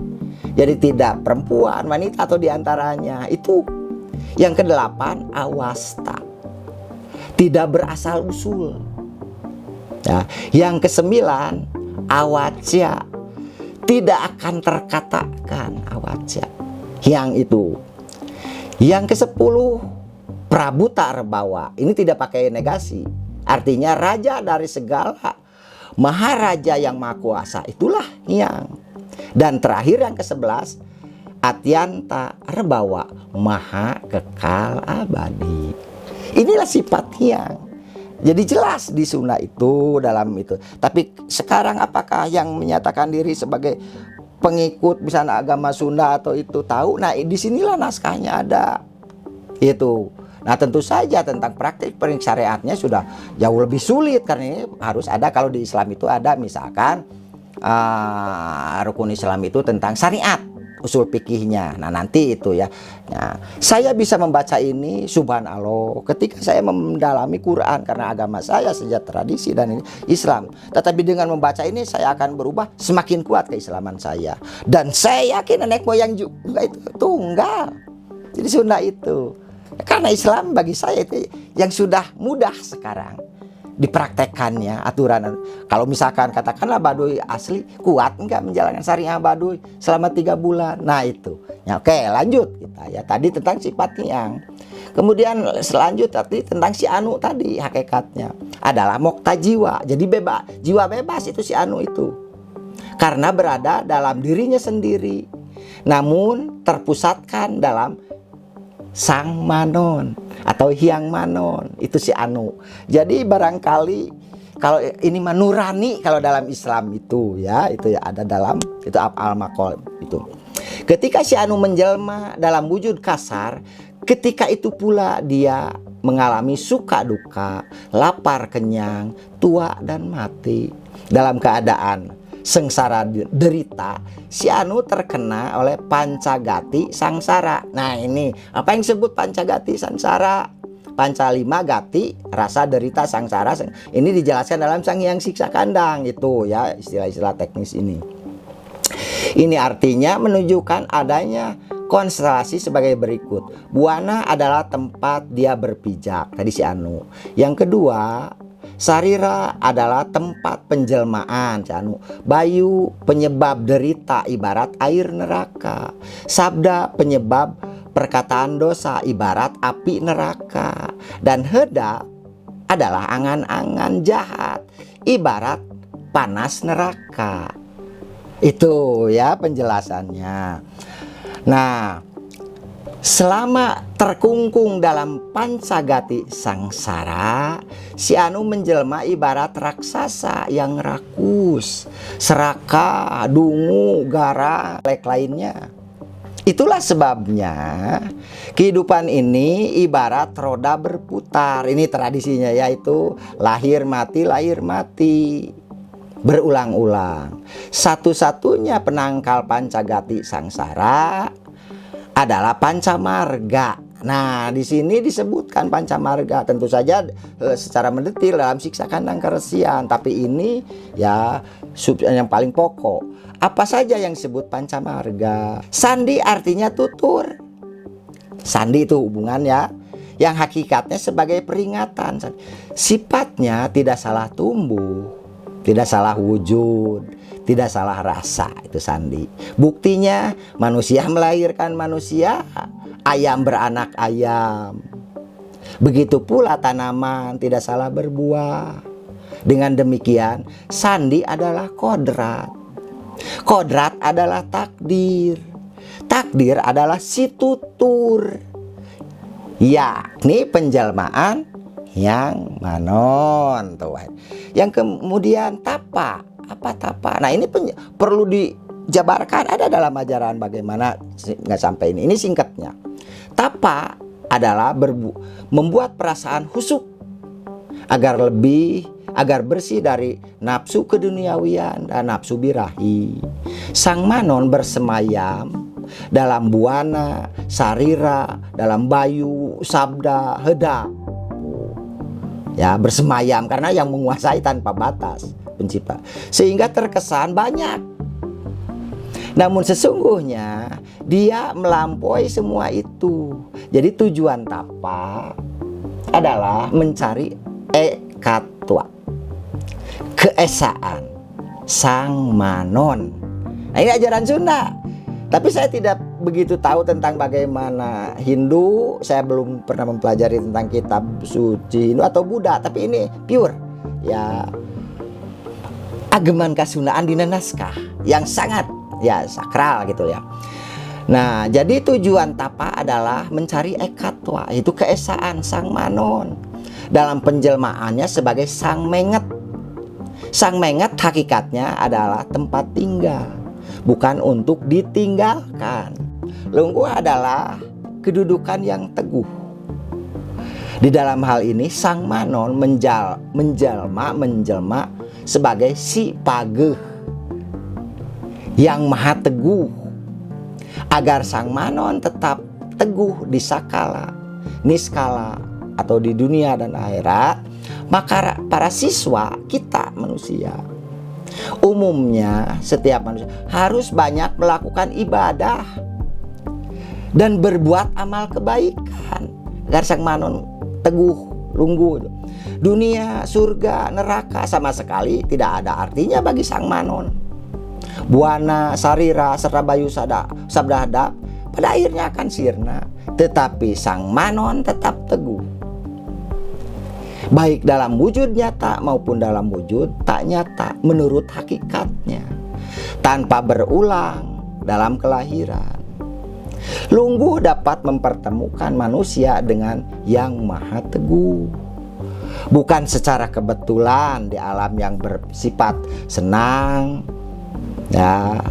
Jadi tidak perempuan, wanita atau diantaranya. Itu. Yang kedelapan awasta, tidak berasal usul. Ya. Yang kesembilan awacya, tidak akan terkatakan awacya. Yang itu. Yang kesepuluh Prabuta Rebawa. Ini tidak pakai negasi. Artinya raja dari segala, maharaja yang maha kuasa. Itulah yang. Dan terakhir yang ke-11 Atyanta Rebawa, maha kekal abadi. Inilah sifat yang. Jadi jelas di Sunda itu, dalam itu. Tapi sekarang apakah yang menyatakan diri sebagai pengikut misalnya agama Sunda atau itu tahu? Nah, disinilah naskahnya ada. Itu. Nah, tentu saja tentang praktik syariatnya sudah jauh lebih sulit karena ini harus ada. Kalau di Islam itu ada misalkan rukun Islam itu tentang syariat, usul fikihnya. Nah, nanti itu ya. Nah, saya bisa membaca ini subhanallah ketika saya mendalami Quran karena agama saya sejak tradisi dan ini Islam. Tetapi dengan membaca ini saya akan berubah, semakin kuat keislaman saya. Dan saya yakin nenek moyang juga itu tunggal. Jadi Sunda itu. Karena Islam bagi saya itu yang sudah mudah sekarang dipraktekkannya aturan. Kalau misalkan katakanlah Baduy asli kuat enggak menjalankan syariah Baduy selama 3 bulan. Nah itu. Ya, oke, lanjut kita ya. Tadi tentang sifat yang. Kemudian selanjut tadi tentang si Anu tadi hakikatnya adalah mokta jiwa. Jadi bebas, jiwa bebas itu si Anu itu. Karena berada dalam dirinya sendiri. Namun terpusatkan dalam Sang Manon atau Hyang Manon, itu si Anu. Jadi barangkali kalau ini nurani kalau dalam Islam itu ya ada dalam itu al-maqal itu. Ketika si Anu menjelma dalam wujud kasar, ketika itu pula dia mengalami suka duka, lapar kenyang, tua dan mati. Dalam keadaan sengsara derita, si Anu terkena oleh pancagati sangsara. Nah, ini apa yang disebut pancagati sangsara? Pancalima gati, rasa derita sangsara. Ini dijelaskan dalam Sang Hyang Siksa Kandang itu ya, istilah-istilah teknis ini. Ini artinya menunjukkan adanya konstelasi sebagai berikut. Buana adalah tempat dia berpijak, tadi si Anu. Yang kedua, sarira adalah tempat penjelmaan, Anu. Bayu penyebab derita ibarat air neraka. Sabda penyebab perkataan dosa ibarat api neraka. Dan heda adalah angan-angan jahat ibarat panas neraka. Itu ya penjelasannya. Nah, selama terkungkung dalam pancagati sangsara, si Anu menjelma ibarat raksasa yang rakus, serakah, dungu, gara, lainnya. Itulah sebabnya kehidupan ini ibarat roda berputar. Ini tradisinya yaitu lahir mati berulang-ulang. Satu-satunya penangkal pancagati sangsara adalah pancamarga. Nah, di sini disebutkan pancamarga, tentu saja secara mendetil dalam Siksa Kandang Karesian, tapi ini ya yang paling pokok. Apa saja yang disebut pancamarga? Sandi artinya tutur. Sandi itu hubungan ya, yang hakikatnya sebagai peringatan. Sifatnya tidak salah tumbuh, tidak salah wujud, tidak salah rasa, itu sandi. Buktinya manusia melahirkan manusia, ayam beranak ayam. Begitu pula tanaman tidak salah berbuah. Dengan demikian, sandi adalah kodrat. Kodrat adalah takdir. takdir adalah si tutur, yakni penjelmaan yang manon tuh. Yang kemudian tapa, apa tapa? Nah ini perlu dijabarkan, ada dalam ajaran bagaimana, nggak sampai ini singkatnya. Tapa adalah membuat perasaan husuk agar bersih dari nafsu keduniawian dan nafsu birahi. Sang manon bersemayam dalam buana, sarira, dalam bayu, sabda, heda. Ya, bersemayam karena yang menguasai tanpa batas pencipta, sehingga terkesan banyak. Namun sesungguhnya dia melampaui semua itu. Jadi tujuan tapa adalah mencari ekatwa, keesaan sang manon. Nah ini ajaran Sunda. Tapi saya tidak begitu tahu tentang bagaimana Hindu. Saya belum pernah mempelajari tentang kitab suci Hindu atau Buddha. Tapi ini pure ya, ageman kasundaan dina naskah yang sangat ya sakral gitu ya. Nah jadi tujuan tapa adalah mencari ekatwa, itu keesaan sang manon, dalam penjelmaannya sebagai sang menget. Sang menget hakikatnya adalah tempat tinggal, bukan untuk ditinggalkan. Lungguh adalah kedudukan yang teguh. Di dalam hal ini sang manon menjelma sebagai si pageh yang maha teguh. Agar sang manon tetap teguh di sakala, niskala atau di dunia dan akhirat, maka para siswa kita manusia, umumnya setiap manusia harus banyak melakukan ibadah dan berbuat amal kebaikan agar sang manon teguh, lungguh. Dunia, surga, neraka sama sekali tidak ada artinya bagi sang manon. Buana, sarira, serta bayu sabda hadap pada akhirnya akan sirna, tetapi sang manon tetap teguh, baik dalam wujud nyata maupun dalam wujud tak nyata menurut hakikatnya, tanpa berulang dalam kelahiran. Lungguh dapat mempertemukan manusia dengan yang maha teguh, bukan secara kebetulan di alam yang bersifat senang ya,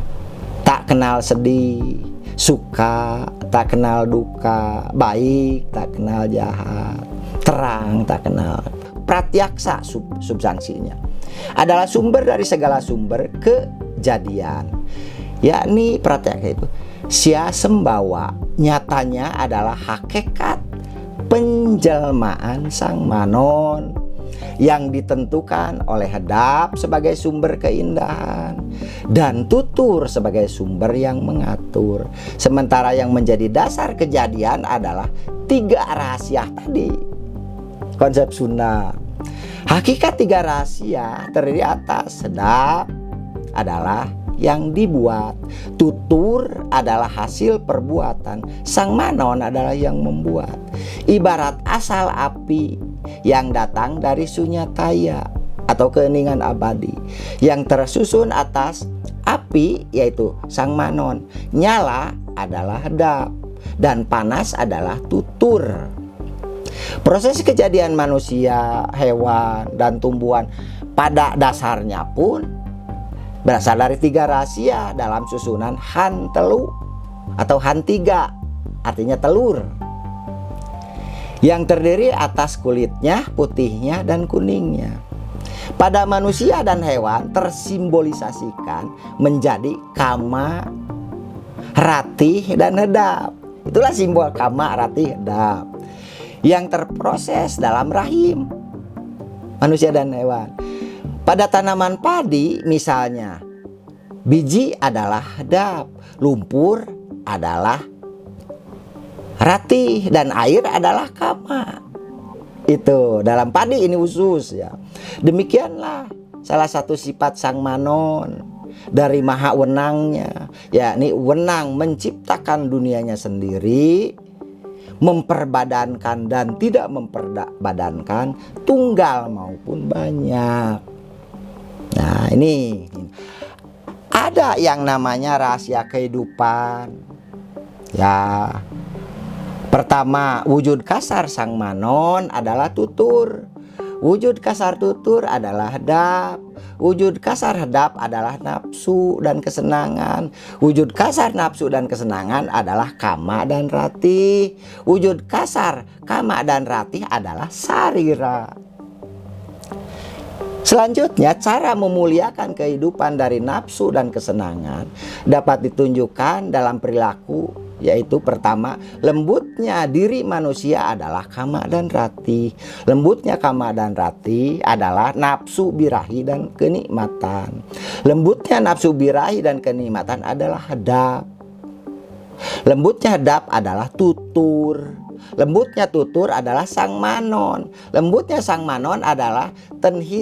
tak kenal sedih, suka tak kenal duka, baik tak kenal jahat, terang tak kenal. Pratyaksa substansinya adalah sumber dari segala sumber kejadian, yakni pratyaksa itu sia sembawa, nyatanya adalah hakikat penjelmaan sang manon yang ditentukan oleh hadap sebagai sumber keindahan dan tutur sebagai sumber yang mengatur. Sementara yang menjadi dasar kejadian adalah tiga rahasia tadi. Konsep Sunda, hakikat tiga rahasia terdiri atas hadap adalah yang dibuat, tutur adalah hasil perbuatan, sang manon adalah yang membuat. Ibarat asal api yang datang dari sunyataya atau keheningan abadi, yang tersusun atas api yaitu sang manon, nyala adalah hadap, dan panas adalah tutur. Proses kejadian manusia, hewan, dan tumbuhan pada dasarnya pun berasal dari tiga rahasia dalam susunan han telu atau han tiga, artinya telur, yang terdiri atas kulitnya, putihnya, dan kuningnya. Pada manusia dan hewan tersimbolisasikan menjadi kama, ratih, dan hedap. Itulah simbol kama, ratih, hedap yang terproses dalam rahim manusia dan hewan. Pada tanaman padi misalnya, biji adalah hadap, lumpur adalah ratih, dan air adalah kama. Itu dalam padi ini khusus ya. Demikianlah salah satu sifat sang manon dari maha wenangnya, yakni wenang menciptakan dunianya sendiri, memperbadankan dan tidak memperbadankan, tunggal maupun banyak. Nah ini ada yang namanya rahasia kehidupan, Ya, pertama, wujud kasar sang manon adalah tutur. Wujud kasar tutur adalah hadap. Wujud kasar hadap adalah nafsu dan kesenangan. Wujud kasar nafsu dan kesenangan adalah kama dan rati. Wujud kasar kama dan rati adalah sarira. Selanjutnya, cara memuliakan kehidupan dari nafsu dan kesenangan dapat ditunjukkan dalam perilaku, yaitu pertama, lembutnya diri manusia adalah kama dan rati. Lembutnya kama dan rati adalah nafsu birahi dan kenikmatan. Lembutnya nafsu birahi dan kenikmatan adalah hadap. Lembutnya hadap adalah tutur. Lembutnya tutur adalah sang manon. Lembutnya sang manon adalah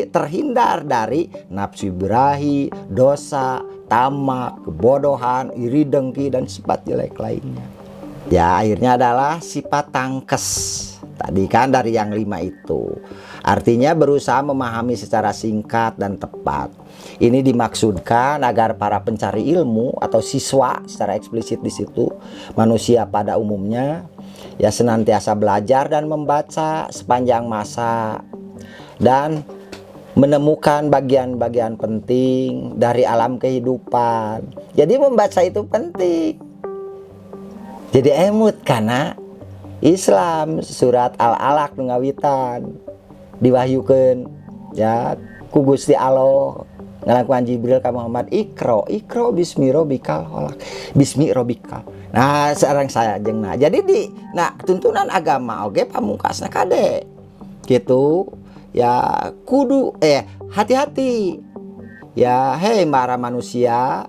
terhindar dari nafsu birahi, dosa, tamak, kebodohan, iri dengki, dan sifat jelek lainnya. Ya, akhirnya adalah sifat tangkes. Tadi kan dari yang 5 itu. Artinya berusaha memahami secara singkat dan tepat. Ini dimaksudkan agar para pencari ilmu atau siswa secara eksplisit di situ, manusia pada umumnya, ya senantiasa belajar dan membaca sepanjang masa dan menemukan bagian-bagian penting dari alam kehidupan. Jadi membaca itu penting. Jadi emut karena Islam surat Al-Alaq ngawitan diwahyukeun ya ku Gusti Allah ngalakuan Jibril ka Muhammad, ikro bismi robikal khalaq, bismi robikal. Nah sekarang saya jengna. Jadi tuntunan agama oge pamungkasna kade gitu ya, kudu hati-hati ya, hei para manusia,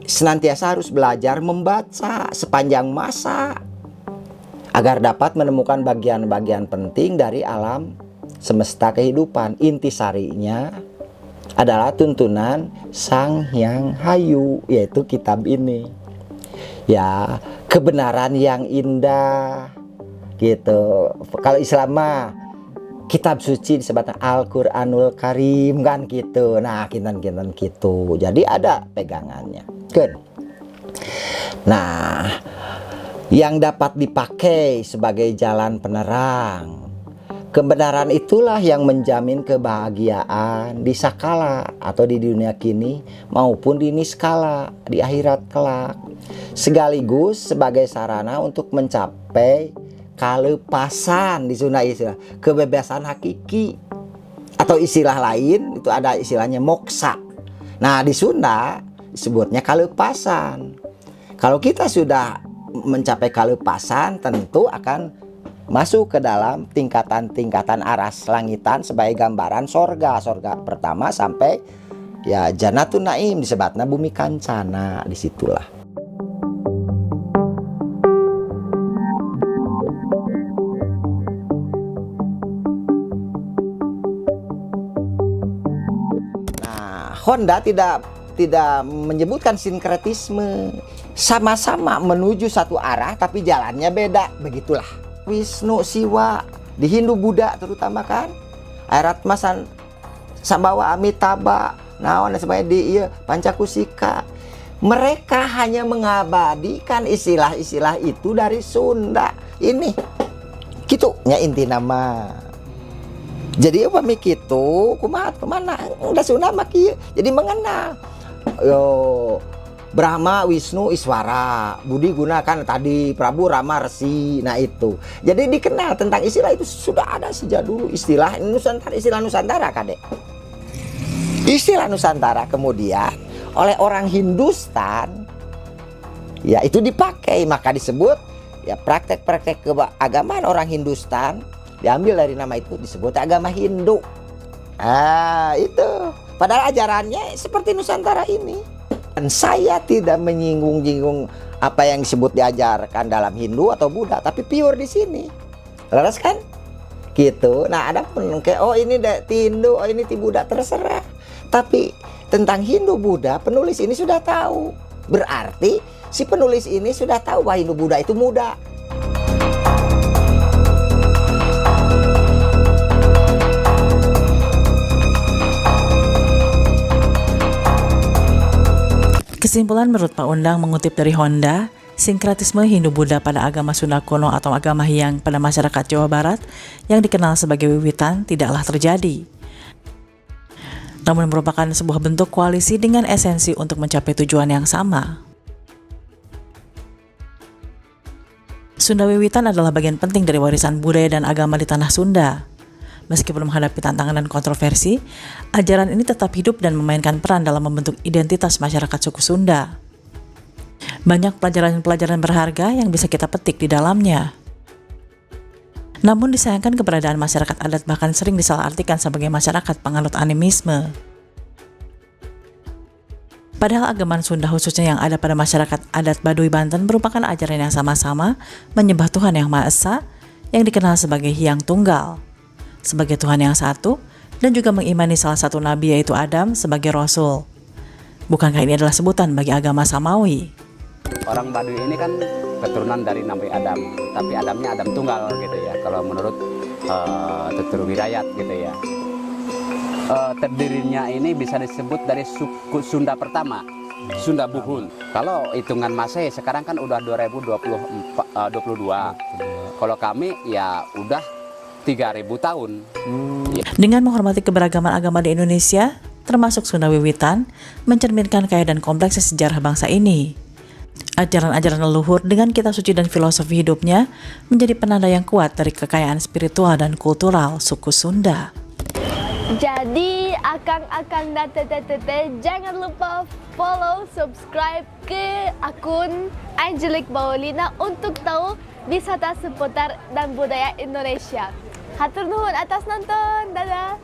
senantiasa harus belajar membaca sepanjang masa agar dapat menemukan bagian-bagian penting dari alam semesta kehidupan. Intisarinya adalah tuntunan Sang Hyang Hayu, yaitu kitab ini. Ya, kebenaran yang indah gitu. Kalau Islam mah kitab suci disebut Al-Qur'anul Karim kan gitu. Nah, kinten-kinten gitu. Jadi ada pegangannya. Kan. Nah, yang dapat dipakai sebagai jalan penerang. Kebenaran itulah yang menjamin kebahagiaan di sakala atau di dunia kini maupun di niskala di akhirat kelak. Sekaligus sebagai sarana untuk mencapai kalepasan di Sunda, istilah kebebasan hakiki, atau istilah lain itu ada istilahnya moksa. Nah di Sunda disebutnya kalepasan. Kalau kita sudah mencapai kalepasan tentu akan masuk ke dalam tingkatan-tingkatan aras langitan sebagai gambaran sorga pertama sampai ya Janatun Naim disebutnya bumi kancana. Disitulah. Nah, Honda tidak menyebutkan sinkretisme, sama-sama menuju satu arah tapi jalannya beda, begitulah. Wisnu, Siwa di Hindu Buddha terutama kan, Airatma Sambawa Amitabha, naon sebenarnya di Pancakusika. Mereka hanya mengabadikan istilah-istilah itu dari Sunda. Ini gitu nya inti nama. Jadi upami kitu kumaha kemana udah Sunda mah kieu. Jadi mengenal Brahma, Wisnu, Iswara, Budi gunakan tadi Prabu, Rama, Resi. Nah itu. Jadi dikenal tentang istilah itu sudah ada sejak dulu. Istilah Nusantara kadek. Istilah Nusantara kemudian oleh orang Hindustan ya itu dipakai, maka disebut ya praktek-praktek keagamaan orang Hindustan diambil dari nama itu disebut agama Hindu. Itu. Padahal ajarannya seperti Nusantara ini. Dan saya tidak menyinggung-nyinggung apa yang disebut diajarkan dalam Hindu atau Buddha, tapi pure di sini. Laras kan? Gitu. Nah, ada pun kayak ini ti Hindu, ini ti Buddha, terserah. Tapi tentang Hindu Buddha penulis ini sudah tahu. Berarti si penulis ini sudah tahu bahwa Hindu Buddha itu muda. Kesimpulan menurut Pak Undang mengutip dari Honda, Sinkretisme Hindu-Buddha pada agama Sunda kuno atau agama Hyang pada masyarakat Jawa Barat yang dikenal sebagai wiwitan tidaklah terjadi, namun merupakan sebuah bentuk koalisi dengan esensi untuk mencapai tujuan yang sama. Sunda Wiwitan adalah bagian penting dari warisan budaya dan agama di tanah Sunda. Meskipun menghadapi tantangan dan kontroversi, ajaran ini tetap hidup dan memainkan peran dalam membentuk identitas masyarakat suku Sunda. Banyak pelajaran-pelajaran berharga yang bisa kita petik di dalamnya. Namun disayangkan keberadaan masyarakat adat bahkan sering disalahartikan sebagai masyarakat penganut animisme. Padahal agama Sunda khususnya yang ada pada masyarakat adat Baduy Banten merupakan ajaran yang sama-sama menyembah Tuhan Yang Maha Esa yang dikenal sebagai Hyang Tunggal, sebagai Tuhan yang satu, dan juga mengimani salah satu nabi yaitu Adam sebagai Rasul. Bukankah ini adalah sebutan bagi agama Samawi? Orang Baduy ini kan keturunan dari Nabi Adam, tapi Adamnya Adam Tunggal gitu ya, kalau menurut tutur wilayat gitu ya. Terdirinya ini bisa disebut dari suku Sunda pertama, Sunda Buhun. Kalau hitungan Masehi sekarang kan udah 2022. Kalau kami ya udah 3000 tahun. Dengan menghormati keberagaman agama di Indonesia, termasuk Sunda Wiwitan, mencerminkan kaya dan kompleksnya sejarah bangsa ini. Ajaran-ajaran leluhur dengan kitab suci dan filosofi hidupnya menjadi penanda yang kuat dari kekayaan spiritual dan kultural suku Sunda. Jadi akang jangan lupa follow, subscribe ke akun Angelic Baolina untuk tahu wisata seputar dan budaya Indonesia. Hatur nuhun atas nonton, dadah.